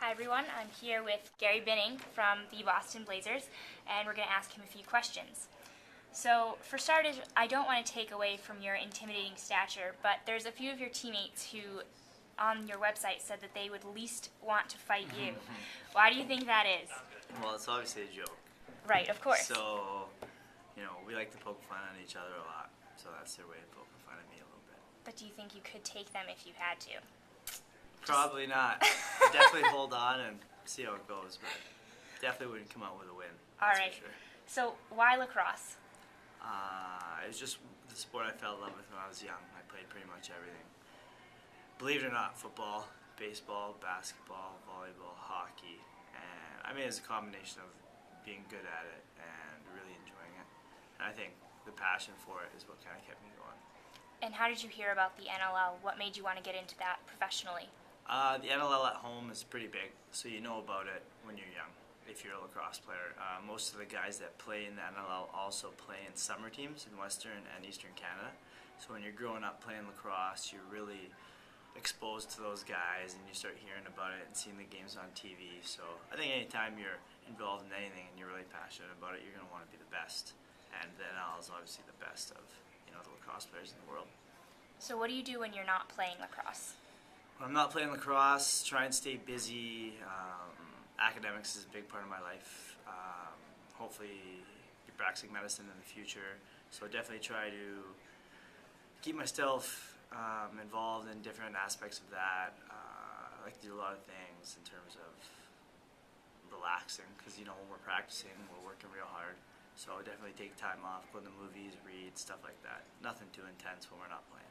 Hi everyone, I'm here with Gary Binning from the Boston Blazers, and we're going to ask him a few questions. So, for starters, I don't want to take away from your intimidating stature, but there's a few of your teammates who, on your website, said that they would least want to fight you. Why do you think that is? Well, it's obviously a joke. Right, of course. So, we like to poke fun at each other a lot, so that's their way of poking fun at me a little bit. But do you think you could take them if you had to? Probably not. Definitely hold on and see how it goes, but definitely wouldn't come out with a win. All right. For sure. So, why lacrosse? It was just the sport I fell in love with when I was young. I played pretty much everything. Believe it or not, football, baseball, basketball, volleyball, hockey, and I mean it's a combination of being good at it and really enjoying it. And I think the passion for it is what kind of kept me going. And how did you hear about the NLL? What made you want to get into that professionally? The NLL at home is pretty big, so you know about it when you're young, if you're a lacrosse player. Most of the guys that play in the NLL also play in summer teams in Western and Eastern Canada. So when you're growing up playing lacrosse, you're really exposed to those guys and you start hearing about it and seeing the games on TV. So I think anytime you're involved in anything and you're really passionate about it, you're going to want to be the best. And the NLL is obviously the best of the lacrosse players in the world. So what do you do when you're not playing lacrosse? When I'm not playing lacrosse, try and stay busy. Academics is a big part of my life. Hopefully be practicing medicine in the future. So definitely try to keep myself involved in different aspects of that. I like to do a lot of things in terms of relaxing because when we're practicing, we're working real hard. So definitely take time off, go to the movies, read, stuff like that. Nothing too intense when we're not playing.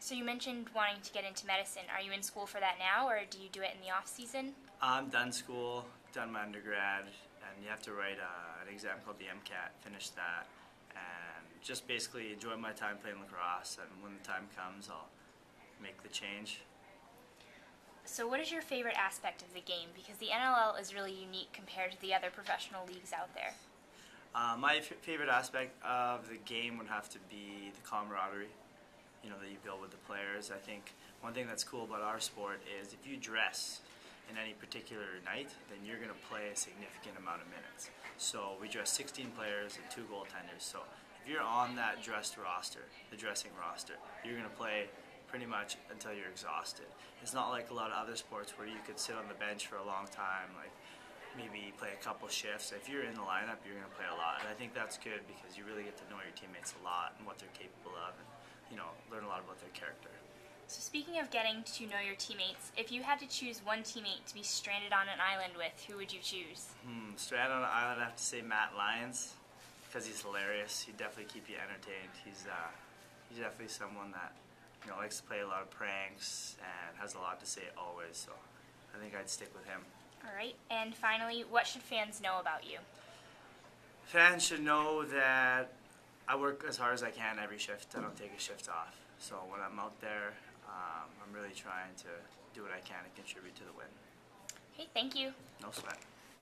So you mentioned wanting to get into medicine. Are you in school for that now, or do you do it in the off season? I'm done school, done my undergrad, and you have to write an exam called the MCAT, finish that, and just basically enjoy my time playing lacrosse, and when the time comes, I'll make the change. So what is your favorite aspect of the game? Because the NLL is really unique compared to the other professional leagues out there. My favorite aspect of the game would have to be the camaraderie, that you build with the players. I think one thing that's cool about our sport is if you dress in any particular night, then you're going to play a significant amount of minutes. So we dress 16 players and 2 goaltenders. So if you're on that dressed roster, the dressing roster, you're going to play pretty much until you're exhausted. It's not like a lot of other sports where you could sit on the bench for a long time, like maybe play a couple shifts. If you're in the lineup, you're going to play a lot. And I think that's good because you really get to know your teammates a lot and what they're capable of, and learn a lot about their character. So speaking of getting to know your teammates, if you had to choose one teammate to be stranded on an island with, who would you choose? Stranded on an island, I have to say Matt Lyons, because he's hilarious. He'd definitely keep you entertained. He's definitely someone that likes to play a lot of pranks and has a lot to say always. So I think I'd stick with him. All right. And finally, what should fans know about you? Fans should know that I work as hard as I can every shift. I don't take a shift off. So when I'm out there, I'm really trying to do what I can to contribute to the win. Okay, thank you. No sweat.